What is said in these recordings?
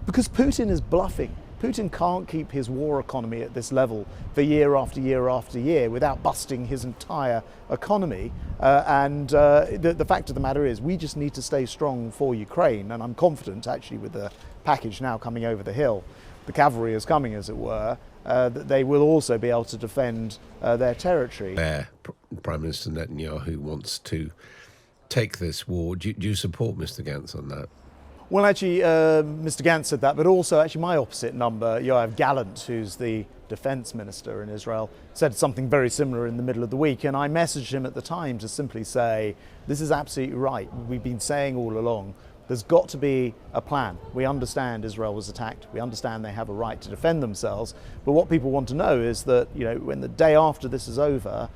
Because Putin is bluffing. Putin can't keep his war economy at this level for year after year after year without busting his entire economy. The fact of the matter is we just need to stay strong for Ukraine. And I'm confident, actually, with the package now coming over the hill, the cavalry is coming, as it were, that they will also be able to defend their territory. Prime Minister Netanyahu wants to take this war. Do you support Mr. Gantz on that? Well, actually, Mr. Gantz said that, but also actually my opposite number, Yoav Gallant, who's the defense minister in Israel, said something very similar in the middle of the week. And I messaged him at the time to simply say, this is absolutely right. We've been saying all along, there's got to be a plan. We understand Israel was attacked. We understand they have a right to defend themselves. But what people want to know is that, when the day after this is over,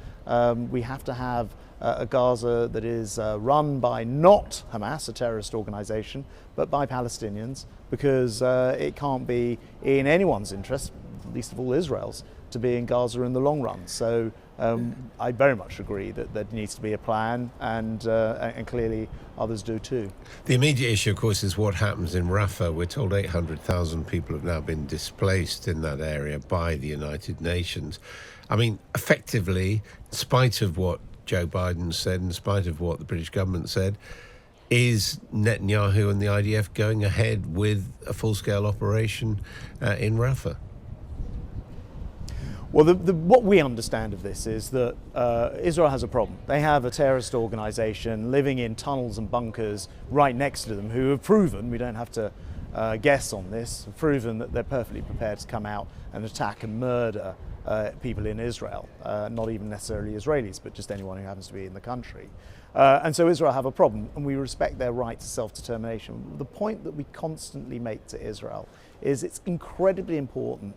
we have to have a Gaza that is run by not Hamas, a terrorist organization, but by Palestinians, because it can't be in anyone's interest, least of all Israel's, to be in Gaza in the long run. So I very much agree that there needs to be a plan, and clearly others do too. The immediate issue, of course, is what happens in Rafa. We're told 800,000 people have now been displaced in that area by the United Nations. I mean, effectively, in spite of what Joe Biden said, in spite of what the British government said, is Netanyahu and the IDF going ahead with a full-scale operation in Rafa? Well, what we understand of this is that Israel has a problem. They have a terrorist organization living in tunnels and bunkers right next to them who have proven, we don't have to guess on this, have proven that they're perfectly prepared to come out and attack and murder people in Israel, not even necessarily Israelis, but just anyone who happens to be in the country. And so Israel have a problem, and we respect their right to self-determination. The point that we constantly make to Israel is it's incredibly important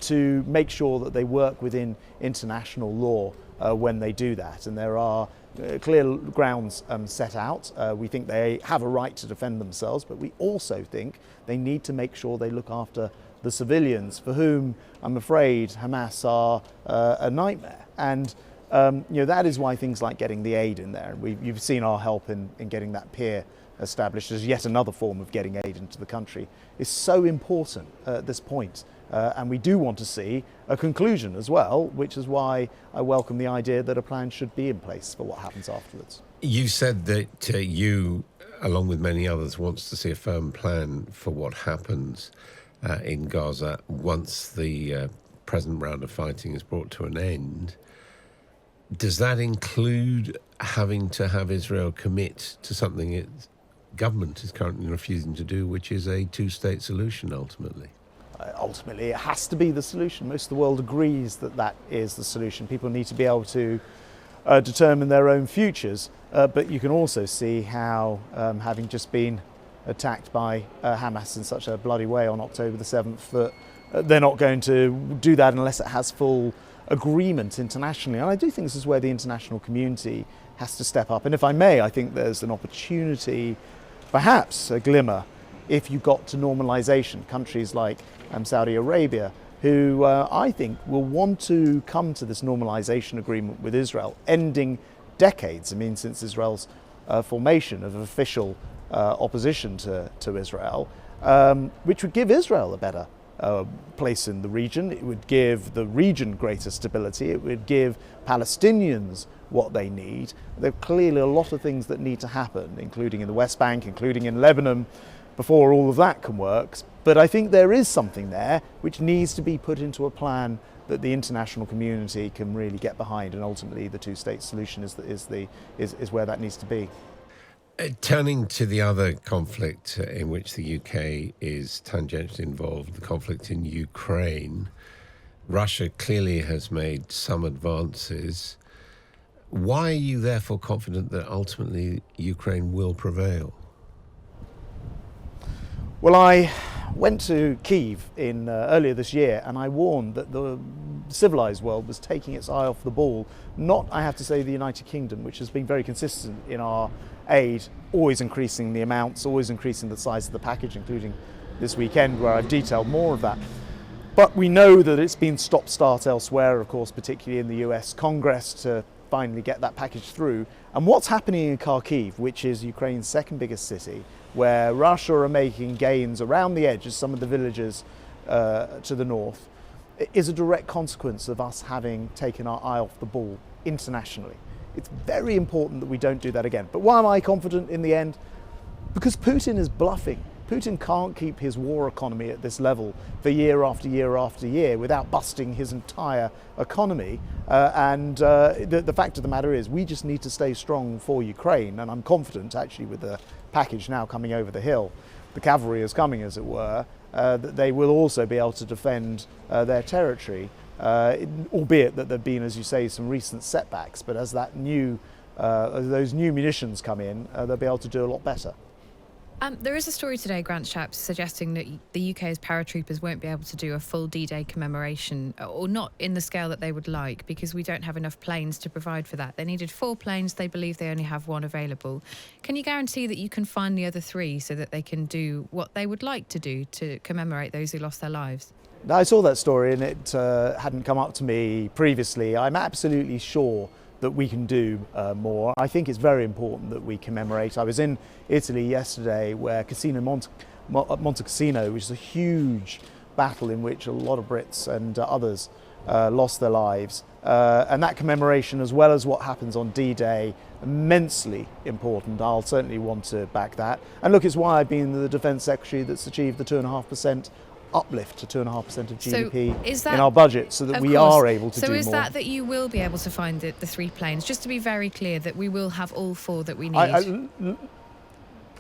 to make sure that they work within international law when they do that. And there are clear grounds set out. We think they have a right to defend themselves, but we also think they need to make sure they look after the civilians, for whom I'm afraid Hamas are a nightmare. And that is why things like getting the aid in there. You've seen our help in getting that pier established as yet another form of getting aid into the country is so important at this point. And we do want to see a conclusion as well, which is why I welcome the idea that a plan should be in place for what happens afterwards. You said that you, along with many others, wants to see a firm plan for what happens in Gaza once the present round of fighting is brought to an end. Does that include having to have Israel commit to something its government is currently refusing to do, which is a two-state solution ultimately? Ultimately, it has to be the solution. Most of the world agrees that that is the solution. People need to be able to determine their own futures. But you can also see how, having just been attacked by Hamas in such a bloody way on October the 7th, that they're not going to do that unless it has full agreement internationally. And I do think this is where the international community has to step up. And if I may, I think there's an opportunity, perhaps a glimmer, if you got to normalization. Countries like Saudi Arabia, who I think will want to come to this normalization agreement with Israel, ending decades, since Israel's formation of official opposition to Israel, which would give Israel a better place in the region. It would give the region greater stability. It would give Palestinians what they need. There are clearly a lot of things that need to happen, including in the West Bank, including in Lebanon, before all of that can work. But I think there is something there which needs to be put into a plan that the international community can really get behind, and ultimately the two-state solution is where that needs to be. Turning to the other conflict in which the UK is tangentially involved, the conflict in Ukraine, Russia clearly has made some advances. Why are you therefore confident that ultimately Ukraine will prevail? Well, I went to Kyiv earlier this year, and I warned that the civilized world was taking its eye off the ball. Not, I have to say, the United Kingdom, which has been very consistent in our aid, always increasing the amounts, always increasing the size of the package, including this weekend where I've detailed more of that. But we know that it's been stop-start elsewhere, of course, particularly in the US Congress, to finally get that package through. And what's happening in Kharkiv, which is Ukraine's second biggest city, where Russia are making gains around the edges, some of the villages to the north, is a direct consequence of us having taken our eye off the ball internationally. It's very important that we don't do that again. But why am I confident in the end? Because Putin is bluffing. Putin can't keep his war economy at this level for year after year after year without busting his entire economy. The fact of the matter is we just need to stay strong for Ukraine. And I'm confident, actually, with the package now coming over the hill, the cavalry is coming, as it were, that they will also be able to defend their territory, albeit that there have been, as you say, some recent setbacks. But as those new munitions come in, they'll be able to do a lot better. There is a story today, Grant Shapps, suggesting that the UK's paratroopers won't be able to do a full D-Day commemoration, or not in the scale that they would like, because we don't have enough planes to provide for that. They needed 4 planes. They believe they only have 1 available. Can you guarantee that you can find the other 3 so that they can do what they would like to do to commemorate those who lost their lives? I saw that story and it hadn't come up to me previously. I'm absolutely sure that we can do more. I think it's very important that we commemorate. I was in Italy yesterday where Monte Cassino, which is a huge battle in which a lot of Brits and others lost their lives. And that commemoration, as well as what happens on D-Day, immensely important. I'll certainly want to back that. And look, it's why I've been the Defence Secretary that's achieved the 2.5% uplift to 2.5% of GDP in our budget, so that we are able to do more. So is that you will be able to find the 3 planes? Just to be very clear, that we will have all 4 that we need.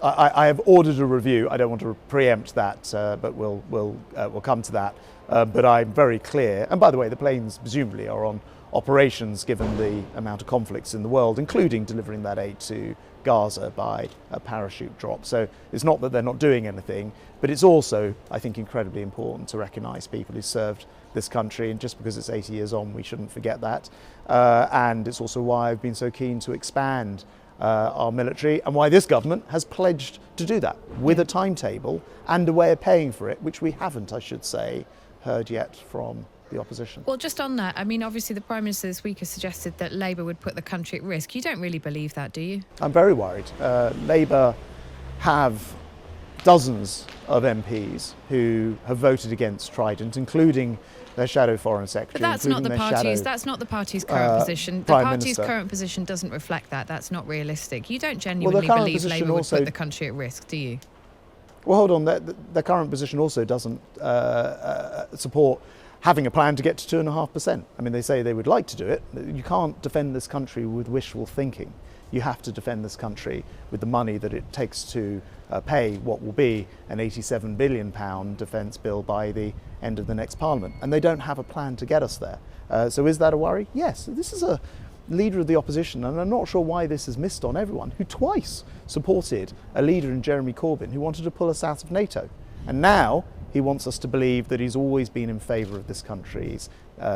I have ordered a review. I don't want to preempt that, but we'll come to that. But I'm very clear. And by the way, the planes presumably are on operations given the amount of conflicts in the world, including delivering that aid to Gaza by a parachute drop. So it's not that they're not doing anything, but it's also, I think, incredibly important to recognise people who served this country, and just because it's 80 years on, we shouldn't forget that. And it's also why I've been so keen to expand our military, and why this government has pledged to do that with a timetable and a way of paying for it, which we haven't, I should say, heard yet from the opposition. Well, just on that, I mean, obviously the Prime Minister this week has suggested that Labour would put the country at risk. You don't really believe that, do you? I'm very worried. Labour have dozens of MPs who have voted against Trident, including their shadow foreign secretary. But that's not the party's current position. The party's current position doesn't reflect that. That's not realistic. You don't genuinely believe Labour would put the country at risk, do you? Well, hold on. Their current position also doesn't support having a plan to get to 2.5%. I mean, they say they would like to do it. You can't defend this country with wishful thinking. You have to defend this country with the money that it takes to pay what will be an £87 billion defence bill by the end of the next Parliament. And they don't have a plan to get us there. So is that a worry? Yes. This is a leader of the opposition, and I'm not sure why this is missed on everyone, who twice supported a leader in Jeremy Corbyn who wanted to pull us out of NATO. And now he wants us to believe that he's always been in favour of this country's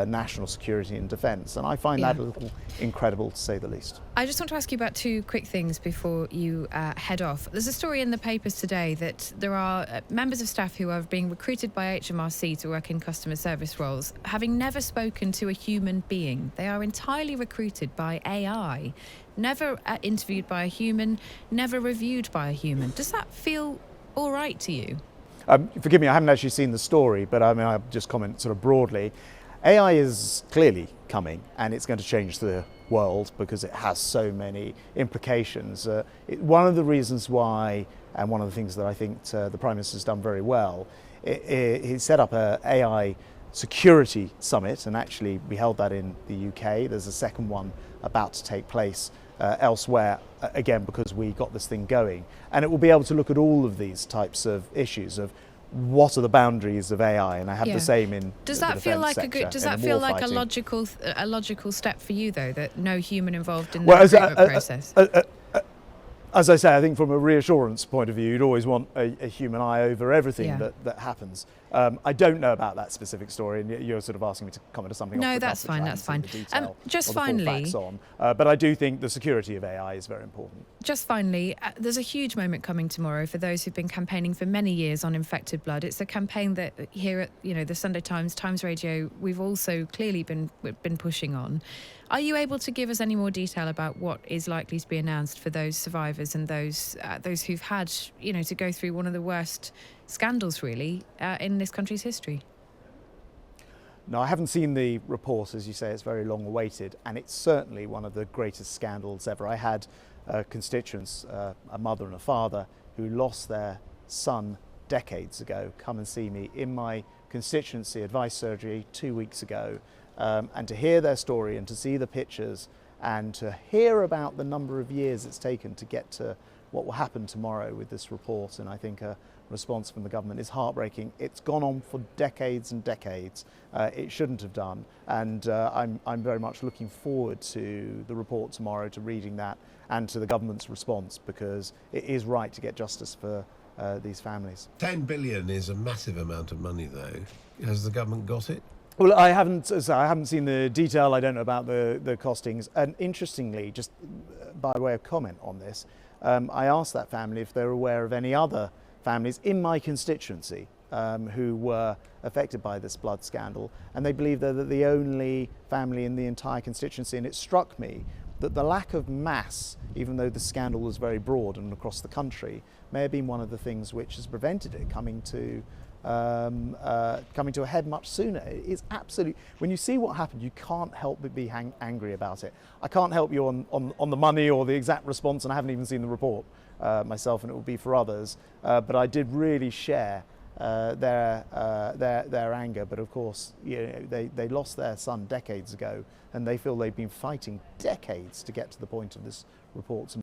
national security and defence. And I find that a little incredible, to say the least. I just want to ask you about 2 quick things before you head off. There's a story in the papers today that there are members of staff who are being recruited by HMRC to work in customer service roles, having never spoken to a human being. They are entirely recruited by AI, never interviewed by a human, never reviewed by a human. Does that feel all right to you? Forgive me, I haven't actually seen the story, but I mean, I'll just comment sort of broadly. AI is clearly coming, and it's going to change the world because it has so many implications. One of the reasons why, and one of the things that I think the Prime Minister's done very well, he set up an AI security summit, and actually we held that in the UK. There's a second one about to take place elsewhere, again, because we got this thing going. And it will be able to look at all of these types of issues of what are the boundaries of AI, and I have the same in does the that feel like sector, does that feel like a logical step for you, though, that no human involved in the recruitment process? As I say, I think from a reassurance point of view, you'd always want a human eye over everything that happens. I don't know about that specific story, and you're sort of asking me to comment on something. No, that's fine. That's fine. Just finally, but I do think the security of AI is very important. Just finally, there's a huge moment coming tomorrow for those who've been campaigning for many years on infected blood. It's a campaign that here at the Sunday Times Radio, we've also clearly been pushing on. Are you able to give us any more detail about what is likely to be announced for those survivors survivors and those who've had, to go through one of the worst scandals, really, in this country's history? No, I haven't seen the report. As you say, it's very long awaited, and it's certainly one of the greatest scandals ever. I had constituents, a mother and a father, who lost their son decades ago, come and see me in my constituency advice surgery 2 weeks ago, and to hear their story and to see the pictures and to hear about the number of years it's taken to get to what will happen tomorrow with this report, and I think a response from the government, is heartbreaking. It's gone on for decades and decades. It shouldn't have done, and I'm very much looking forward to the report tomorrow, to reading that and to the government's response, because it is right to get justice for these families. 10 billion is a massive amount of money, though. Has the government got it? Well, I haven't seen the detail. I don't know about the costings. And interestingly, just by way of comment on this, I asked that family if they're aware of any other families in my constituency who were affected by this blood scandal, and they believe they're the only family in the entire constituency. And it struck me that the lack of mass, even though the scandal was very broad and across the country, may have been one of the things which has prevented it coming to a head much sooner. It's absolute. When you see what happened, you can't help but be angry about it. I can't help you on the money or the exact response, and I haven't even seen the report myself, and it will be for others. But I did really share their anger. But of course, they lost their son decades ago, and they feel they've been fighting decades to get to the point of this report.